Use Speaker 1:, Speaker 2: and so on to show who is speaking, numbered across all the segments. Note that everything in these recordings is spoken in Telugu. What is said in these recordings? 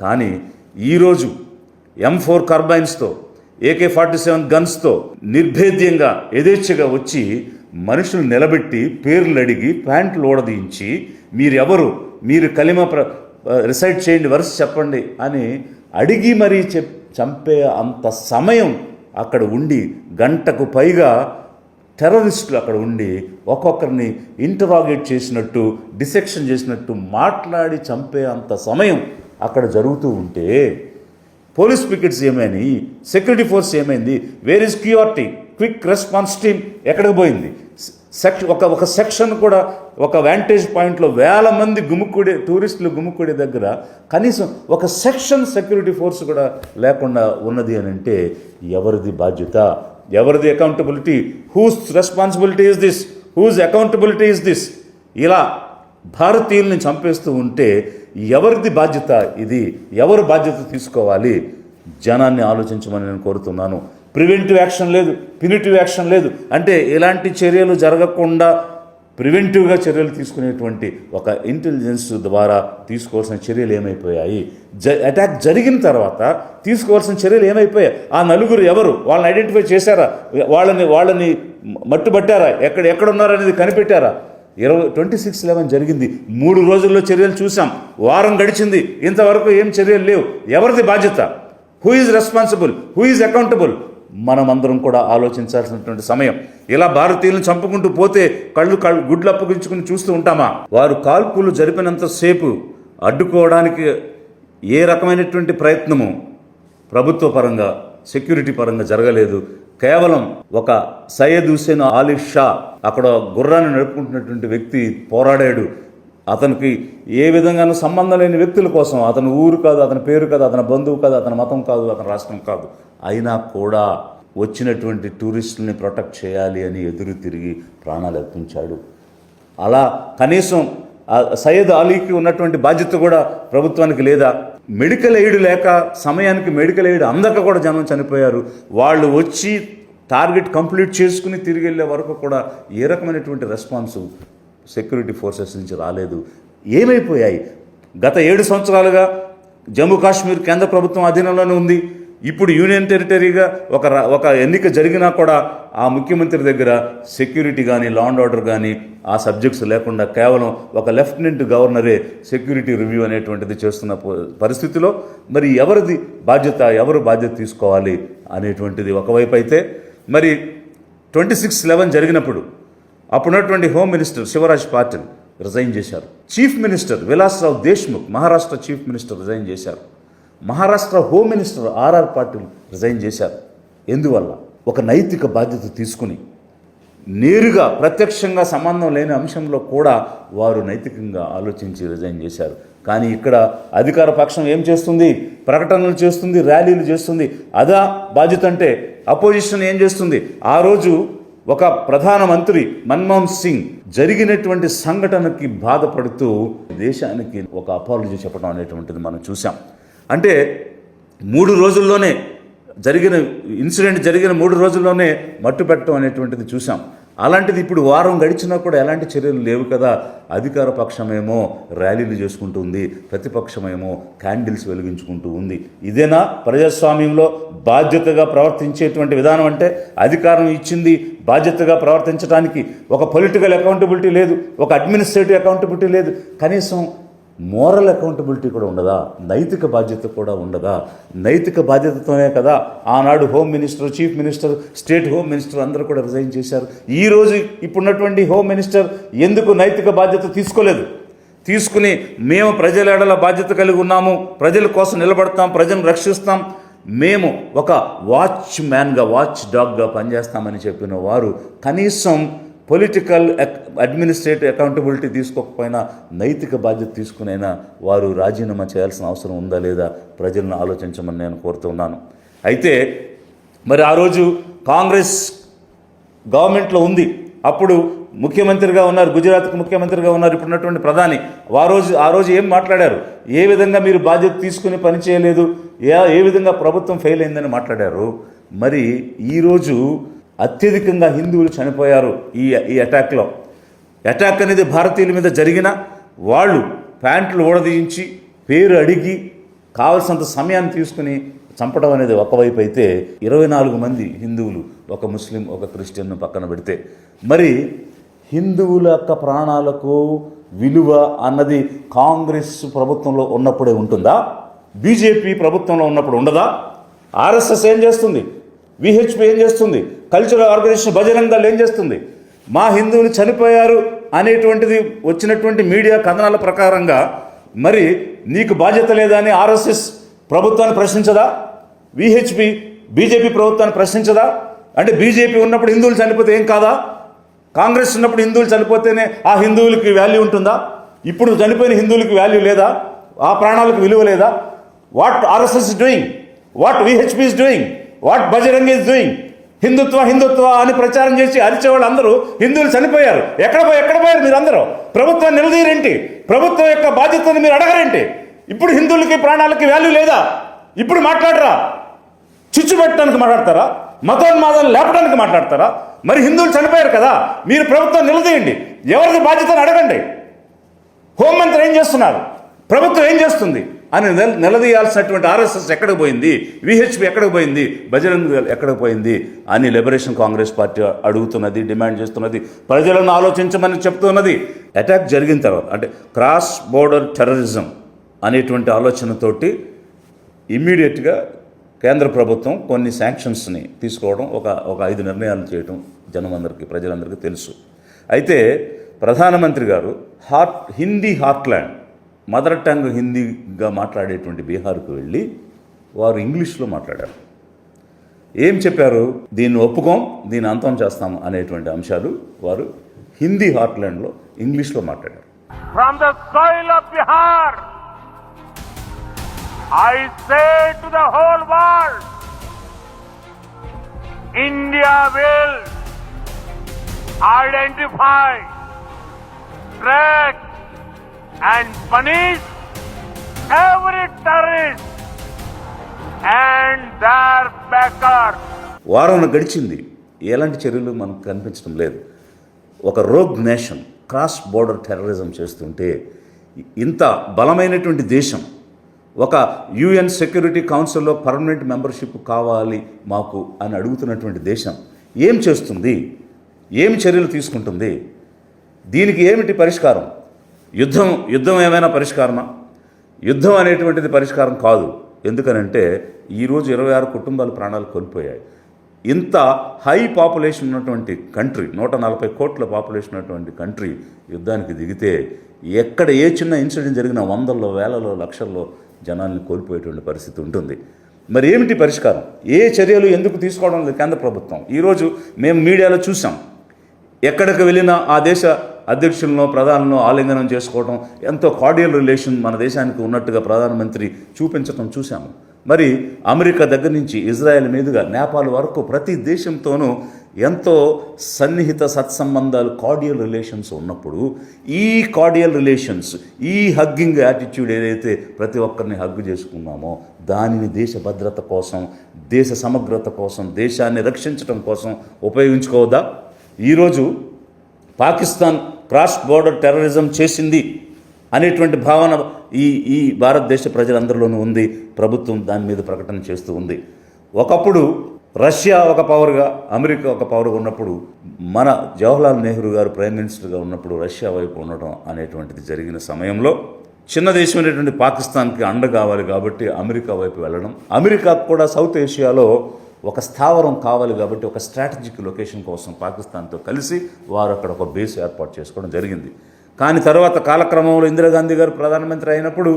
Speaker 1: కానీ ఈరోజు M4 కార్బైన్స్తో AK-47 గన్స్తో నిర్భేద్యంగా యథేచ్ఛగా వచ్చి మనుషులు నిలబెట్టి పేర్లు అడిగి ప్యాంట్లు ఊడదీయించి మీరెవరు, మీరు కలిమ రిసైడ్ చేయండి, వరుస చెప్పండి అని అడిగి మరీ చంపే అంత సమయం అక్కడ ఉండి, గంటకు పైగా టెర్రరిస్టులు అక్కడ ఉండి ఒక్కొక్కరిని ఇంటరాగేట్ చేసినట్టు, డిసెక్షన్ చేసినట్టు మాట్లాడి చంపే అంత సమయం అక్కడ జరుగుతూ ఉంటే పోలీస్ పికెట్స్ ఏమైనాయి, సెక్యూరిటీ ఫోర్స్ ఏమైంది, where is QRT, quick response team ఎక్కడికి పోయింది? ఒక సెక్షన్ కూడా, ఒక వ్యాంటేజ్ పాయింట్లో వేల మంది టూరిస్టులు గుమ్ముకూడే దగ్గర కనీసం ఒక సెక్షన్ సెక్యూరిటీ ఫోర్స్ కూడా లేకుండా ఉన్నది అని అంటే ఎవరిది బాధ్యత, ఎవరిది accountability? Whose responsibility is this, whose accountability is this? ఇలా భారతీయుల్ని చంపేస్తూ ఉంటే ఎవరిది బాధ్యత ఇది? ఎవరు బాధ్యత తీసుకోవాలి? జనాన్ని ఆలోచించమని నేను కోరుతున్నాను. ప్రివెంటివ్ యాక్షన్ లేదు, ప్యూనిటివ్ యాక్షన్ లేదు. అంటే ఇలాంటి చర్యలు జరగకుండా ప్రివెంటివ్గా చర్యలు తీసుకునేటువంటి ఒక ఇంటెలిజెన్స్ ద్వారా తీసుకోవాల్సిన చర్యలు ఏమైపోయాయి? అటాక్ జరిగిన తర్వాత తీసుకోవాల్సిన చర్యలు ఏమైపోయాయి? ఆ నలుగురు ఎవరు? వాళ్ళని ఐడెంటిఫై చేశారా? వాళ్ళని మట్టుబట్టారా? ఎక్కడున్నారనేది కనిపెట్టారా? 26/11 జరిగింది, 3 రోజుల్లో చర్యలు చూసాం, వారం గడిచింది, ఇంతవరకు ఏం చర్యలు లేవు. ఎవరిది బాధ్యత? Who is responsible? Who is accountable? మనమందరం కూడా ఆలోచించాల్సినటువంటి సమయం. ఇలా భారతీయులను చంపుకుంటూ పోతే గుడ్లు అప్పగించుకుని చూస్తూ ఉంటామా? వారు కాల్పులు జరిపినంతసేపు అడ్డుకోవడానికి ఏ రకమైనటువంటి ప్రయత్నము ప్రభుత్వ పరంగా, సెక్యూరిటీ పరంగా జరగలేదు. కేవలం ఒక సయ్యద్ హుసేన్ అలీ షా, అక్కడ గుర్రాన్ని నడుపుకుంటున్నటువంటి వ్యక్తి పోరాడాడు. అతనికి ఏ విధంగానూ సంబంధం లేని వ్యక్తుల కోసం, అతని ఊరు కాదు, అతని పేరు కాదు, అతని బంధువు కాదు, అతని మతం కాదు, అతని రాష్ట్రం కాదు, అయినా కూడా వచ్చినటువంటి టూరిస్టుల్ని ప్రొటెక్ట్ చేయాలి అని ఎదురు తిరిగి ప్రాణాలు అర్పించాడు. అలా కనీసం సయ్యద్ అలీకి ఉన్నటువంటి బాధ్యత కూడా ప్రభుత్వానికి లేదా? మెడికల్ ఎయిడ్ లేక సమయానికి మెడికల్ ఎయిడ్ అందక కూడా జనం చనిపోయారు. వాళ్ళు వచ్చి టార్గెట్ కంప్లీట్ చేసుకుని తిరిగి వెళ్ళే వరకు కూడా ఏ రకమైనటువంటి రెస్పాన్స్ సెక్యూరిటీ ఫోర్సెస్ నుంచి రాలేదు. ఏమైపోయాయి? గత 7 సంవత్సరాలుగా జమ్మూ కాశ్మీర్ కేంద్ర ప్రభుత్వం అధీనంలోనే ఉంది. ఇప్పుడు యూనియన్ టెరిటరీగా ఒక ఎన్నిక జరిగినా కూడా ఆ ముఖ్యమంత్రి దగ్గర సెక్యూరిటీ కానీ, లా అండ్ ఆర్డర్ కానీ ఆ సబ్జెక్ట్స్ లేకుండా కేవలం ఒక లెఫ్టినెంట్ గవర్నరే సెక్యూరిటీ రివ్యూ అనేటువంటిది చేస్తున్న పరిస్థితిలో మరి ఎవరిది బాధ్యత, ఎవరు బాధ్యత తీసుకోవాలి అనేటువంటిది ఒకవైపు అయితే, మరి 26/11 జరిగినప్పుడు అప్పుడున్నటువంటి home minister Shivraj Patil resign చేశారు. Chief minister Vilasrao Deshmukh, Maharashtra chief minister resign చేశారు. Maharashtra home minister RR Patil resign చేశారు. ఎందువల్ల? ఒక నైతిక బాధ్యత తీసుకుని నేరుగా ప్రత్యక్షంగా సంబంధం లేని అంశంలో కూడా వారు నైతికంగా ఆలోచించి రిజైన్ చేశారు. కానీ ఇక్కడ అధికార పక్షం ఏం చేస్తుంది? ప్రకటనలు చేస్తుంది, ర్యాలీలు చేస్తుంది. అదా బాధ్యత అంటే? అపోజిషన్ ఏం చేస్తుంది? ఆ రోజు ఒక ప్రధానమంత్రి మన్మోహన్ సింగ్ జరిగినటువంటి సంఘటనకి బాధపడుతూ దేశానికి ఒక అపాలజీ చెప్పడం అనేటువంటిది మనం చూసాం. అంటే 3 రోజుల్లోనే జరిగిన ఇన్సిడెంట్ జరిగిన 3 రోజుల్లోనే మట్టు పెట్టడం అనేటువంటిది చూసాం. అలాంటిది ఇప్పుడు వారం గడిచినా కూడా ఎలాంటి చర్యలు లేవు కదా. అధికార పక్షమేమో ర్యాలీలు చేసుకుంటూ ఉంది, ప్రతిపక్షమేమో క్యాండిల్స్ వెలిగించుకుంటూ ఉంది. ఇదేనా ప్రజాస్వామ్యంలో బాధ్యతగా ప్రవర్తించేటువంటి విధానం? అంటే అధికారం ఇచ్చింది బాధ్యతగా ప్రవర్తించడానికి ఒక పొలిటికల్ అకౌంటబిలిటీ లేదు, ఒక అడ్మినిస్ట్రేటివ్ అకౌంటబిలిటీ లేదు, కనీసం మోరల్ అకౌంటబిలిటీ కూడా ఉండదా? నైతిక బాధ్యత కూడా ఉండదా? నైతిక బాధ్యతతోనే కదా ఆనాడు home minister, chief minister, state home minister అందరూ కూడా రిజైన్ చేశారు. ఈరోజు ఇప్పుడున్నటువంటి హోమ్ మినిస్టర్ ఎందుకు నైతిక బాధ్యత తీసుకోలేదు? తీసుకుని మేము ప్రజల ఎడల బాధ్యత కలిగి ఉన్నాము, ప్రజల కోసం నిలబడతాం, ప్రజలను రక్షిస్తాం, మేము ఒక వాచ్ మ్యాన్గా, వాచ్ డాగ్గా పనిచేస్తామని చెప్పిన వారు కనీసం పొలిటికల్ అడ్మినిస్ట్రేటివ్ అకౌంటబిలిటీ తీసుకోకపోయినా నైతిక బాధ్యత తీసుకునైనా వారు రాజీనామా చేయాల్సిన అవసరం ఉందా లేదా ప్రజలను ఆలోచించమని నేను కోరుతున్నాను. అయితే మరి ఆ రోజు కాంగ్రెస్ గవర్నమెంట్లో ఉంది, అప్పుడు ముఖ్యమంత్రిగా ఉన్నారు, గుజరాత్కు ముఖ్యమంత్రిగా ఉన్నారు ఇప్పుడున్నటువంటి ప్రధాని. ఆ రోజు ఏం మాట్లాడారు? ఏ విధంగా మీరు బాధ్యత తీసుకుని పని చేయలేదు, ఏ విధంగా ప్రభుత్వం ఫెయిల్ అయిందని మాట్లాడారు. మరి ఈరోజు అత్యధికంగా హిందువులు చనిపోయారు ఈ అటాక్లో. అటాక్ అనేది భారతీయుల మీద జరిగిన వాళ్ళు ప్యాంట్లు ఊడదీయించి పేరు అడిగి కావలసినంత సమయాన్ని తీసుకుని చంపడం అనేది ఒకవైపు అయితే 24 మంది హిందువులు, ఒక ముస్లిం, ఒక క్రిస్టియన్ను పక్కన పెడితే, మరి హిందువుల యొక్క ప్రాణాలకు విలువ అన్నది కాంగ్రెస్ ప్రభుత్వంలో ఉన్నప్పుడే ఉంటుందా? బీజేపీ ప్రభుత్వంలో ఉన్నప్పుడు ఉండదా? ఆర్ఎస్ఎస్ ఏం చేస్తుంది? విహెచ్పి ఏం చేస్తుంది? కల్చరల్ ఆర్గనైజేషన్ బజరంగ దళ్ ఏం చేస్తుంది? మా హిందువులు చనిపోయారు అనేటువంటిది వచ్చినటువంటి మీడియా కథనాల ప్రకారంగా మరి నీకు బాధ్యత లేదా అని ఆర్ఎస్ఎస్ ప్రభుత్వాన్ని ప్రశ్నించదా? విహెచ్పి బీజేపీ ప్రభుత్వాన్ని ప్రశ్నించదా? అంటే బీజేపీ ఉన్నప్పుడు హిందువులు చనిపోతే ఏం కాదా? కాంగ్రెస్ ఉన్నప్పుడు హిందువులు చనిపోతేనే ఆ హిందువులకి వాల్యూ ఉంటుందా? ఇప్పుడు చనిపోయిన హిందువులకి వాల్యూ లేదా? ఆ ప్రాణాలకు విలువ లేదా? What RSS is doing, what VHP is doing, what Bajrang is doing? Hindutva అని ప్రచారం చేసి అరిచే వాళ్ళు అందరూ హిందువులు చనిపోయారు. ఎక్కడ పోయారు మీరందరూ? ప్రభుత్వాన్ని నిలదీయరేంటి? ప్రభుత్వం యొక్క బాధ్యతను మీరు అడగరేంటి? ఇప్పుడు హిందువులకి ప్రాణాలకి వాల్యూ లేదా? ఇప్పుడు మాట్లాడరా? చిచ్చు పెట్టడానికి మాట్లాడతారా? మతోన్మాదాన్ని లేపడానికి మాట్లాడతారా? మరి హిందువులు చనిపోయారు కదా, మీరు ప్రభుత్వం నిలదీయండి, ఎవరిది బాధ్యతను అడగండి. హోంమంత్రి ఏం చేస్తున్నారు, ప్రభుత్వం ఏం చేస్తుంది అని నిలదీయాల్సినటువంటి ఆర్ఎస్ఎస్ ఎక్కడికి పోయింది, విహెచ్పి ఎక్కడికి పోయింది, బజరంగ్ దళ్ ఎక్కడికి పోయింది అని లిబరేషన్ కాంగ్రెస్ పార్టీ అడుగుతున్నది, డిమాండ్ చేస్తున్నది, ప్రజలను ఆలోచించమని చెప్తున్నది. అటాక్ జరిగిన తర్వాత అంటే క్రాస్ బోర్డర్ టెర్రరిజం అనేటువంటి ఆలోచనతోటి ఇమ్మీడియట్గా కేంద్ర ప్రభుత్వం కొన్ని శాంక్షన్స్ని తీసుకోవడం, ఒక 5 నిర్ణయాలు చేయడం జనమందరికీ, ప్రజలందరికీ తెలుసు. అయితే ప్రధానమంత్రి గారు హిందీ హార్ట్లాండ్, మదర్ టంగ్ హిందీగా మాట్లాడేటువంటి బీహార్కు వెళ్ళి వారు ఇంగ్లీష్లో మాట్లాడారు. ఏం చెప్పారు? దీన్ని ఒప్పుకోం, దీన్ని అంతం చేస్తాం అనేటువంటి అంశాలు వారు హిందీ హార్ట్లాండ్లో ఇంగ్లీష్లో మాట్లాడారు.
Speaker 2: From the soil of Bihar I say to the whole world, India will identify, track and punish every terrorist and their backers.
Speaker 1: వారం గడిచింది, ఎలాంటి చర్యలు మనకు కనిపించడం లేదు. ఒక rogue nation cross border terrorism చేస్తుంటే, ఇంత బలమైనటువంటి దేశం, ఒక యుఎన్ సెక్యూరిటీ కౌన్సిల్లో పర్మనెంట్ మెంబర్షిప్ కావాలి మాకు అని అడుగుతున్నటువంటి దేశం ఏం చేస్తుంది? ఏమి చర్యలు తీసుకుంటుంది? దీనికి ఏమిటి పరిష్కారం? యుద్ధం ఏమైనా పరిష్కారమా? యుద్ధం అనేటువంటిది పరిష్కారం కాదు. ఎందుకనంటే ఈరోజు 26 కుటుంబాలు ప్రాణాలు కోల్పోయాయి. ఇంత హై పాపులేషన్ ఉన్నటువంటి కంట్రీ, 140 కోట్ల పాపులేషన్ ఉన్నటువంటి కంట్రీ యుద్ధానికి దిగితే ఎక్కడ ఏ చిన్న ఇన్సిడెంట్ జరిగినా వందల్లో, వేలలో, లక్షల్లో జనాల్ని కోల్పోయేటువంటి పరిస్థితి ఉంటుంది. మరి ఏమిటి పరిష్కారం? ఏ చర్యలు ఎందుకు తీసుకోవడం లేదు కేంద్ర ప్రభుత్వం? ఈరోజు మేము మీడియాలో చూసాం, ఎక్కడికి వెళ్ళినా ఆ దేశ అధ్యక్షులను, ప్రధానులను ఆలింగనం చేసుకోవడం, ఎంతో కార్డియల్ రిలేషన్ మన దేశానికి ఉన్నట్టుగా ప్రధానమంత్రి చూపించడం చూసాము. మరి అమెరికా దగ్గర నుంచి ఇజ్రాయెల్ మీదుగా నేపాల్ వరకు ప్రతి దేశంతోనూ ఎంతో సన్నిహిత సత్సంబంధాలు, కార్డియల్ రిలేషన్స్ ఉన్నప్పుడు ఈ కార్డియల్ రిలేషన్స్, ఈ హగ్గింగ్ యాటిట్యూడ్ ఏదైతే ప్రతి ఒక్కరిని హగ్గు చేసుకున్నామో దానిని దేశ భద్రత కోసం, దేశ సమగ్రత కోసం, దేశాన్ని రక్షించడం కోసం ఉపయోగించుకోవద్దా? ఈరోజు పాకిస్తాన్ క్రాస్ బోర్డర్ టెర్రరిజం చేసింది అనేటువంటి భావన ఈ భారతదేశ ప్రజలందరిలోనూ ఉంది. ప్రభుత్వం దాని మీద ప్రకటన చేస్తూ ఉంది. ఒకప్పుడు రష్యా ఒక పవర్గా, అమెరికా ఒక పవర్గా ఉన్నప్పుడు, మన జవహర్లాల్ నెహ్రూ గారు ప్రైమ్ మినిస్టర్గా ఉన్నప్పుడు రష్యా వైపు ఉండటం అనేటువంటిది జరిగిన సమయంలో చిన్న దేశం అనేటువంటి పాకిస్తాన్కి అండ కావాలి కాబట్టి అమెరికా వైపు వెళ్ళడం, అమెరికాకు కూడా సౌత్ ఏషియాలో ఒక స్థావరం కావాలి కాబట్టి ఒక స్ట్రాటజిక్ లొకేషన్ కోసం పాకిస్తాన్తో కలిసి వారు అక్కడ ఒక బేస్ ఏర్పాటు చేసుకోవడం జరిగింది. కానీ తర్వాత కాలక్రమంలో ఇందిరాగాంధీ గారు ప్రధానమంత్రి అయినప్పుడు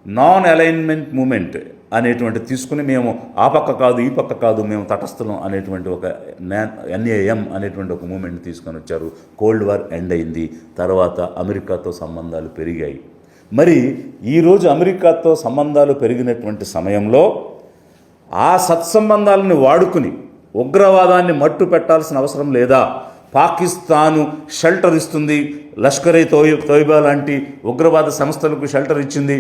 Speaker 1: నాన్ అలైన్మెంట్ మూమెంట్ అనేటువంటి తీసుకుని మేము ఆ పక్క కాదు, ఈ పక్క కాదు, మేము తటస్థలం అనేటువంటి ఒక NAM అనేటువంటి ఒక మూమెంట్ తీసుకొని వచ్చారు. కోల్డ్ వార్ ఎండ్ అయింది. తర్వాత అమెరికాతో సంబంధాలు పెరిగాయి. మరి ఈరోజు అమెరికాతో సంబంధాలు పెరిగినటువంటి సమయంలో ఆ సత్సంబంధాలను వాడుకుని ఉగ్రవాదాన్ని మట్టు పెట్టాల్సిన అవసరం లేదా? పాకిస్తాను షెల్టర్ ఇస్తుంది, లష్కరే తోయిబా లాంటి ఉగ్రవాద సంస్థలకు షెల్టర్ ఇచ్చింది,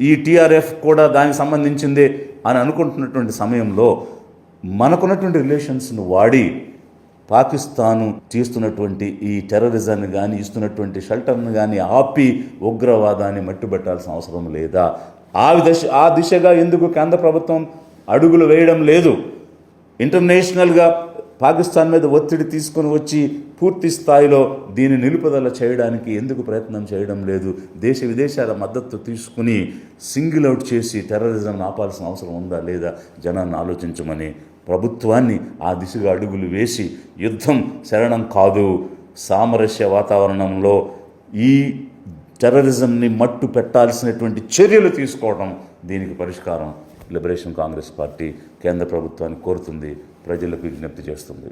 Speaker 1: ఈ TRF కూడా దానికి సంబంధించిందే అని అనుకుంటున్నటువంటి సమయంలో మనకున్నటువంటి రిలేషన్స్ను వాడి పాకిస్తాను చేస్తున్నటువంటి ఈ టెర్రరిజాన్ని కానీ, ఇస్తున్నటువంటి షెల్టర్ను కానీ ఆపి ఉగ్రవాదాన్ని మట్టుబెట్టాల్సిన అవసరం లేదా? ఆ దిశగా ఎందుకు కేంద్ర ప్రభుత్వం అడుగులు వేయడం లేదు? ఇంటర్నేషనల్గా పాకిస్తాన్ మీద ఒత్తిడి తీసుకొని వచ్చి పూర్తి స్థాయిలో దీన్ని నిలుపుదల చేయడానికి ఎందుకు ప్రయత్నం చేయడం లేదు? దేశ విదేశాల మద్దతు తీసుకుని సింగిల్ అవుట్ చేసి టెర్రరిజం ఆపాల్సిన అవసరం ఉందా లేదా జనాన్ని ఆలోచించమని ప్రభుత్వాన్ని ఆ దిశగా అడుగులు వేసి యుద్ధం శరణం కాదు, సామరస్య వాతావరణంలో ఈ టెర్రరిజంని మట్టు పెట్టాల్సినటువంటి చర్యలు తీసుకోవడం దీనికి పరిష్కారం లిబరేషన్ కాంగ్రెస్ పార్టీ కేంద్ర ప్రభుత్వాన్ని కోరుతుంది, ప్రజలకు విజ్ఞప్తి చేస్తుంది.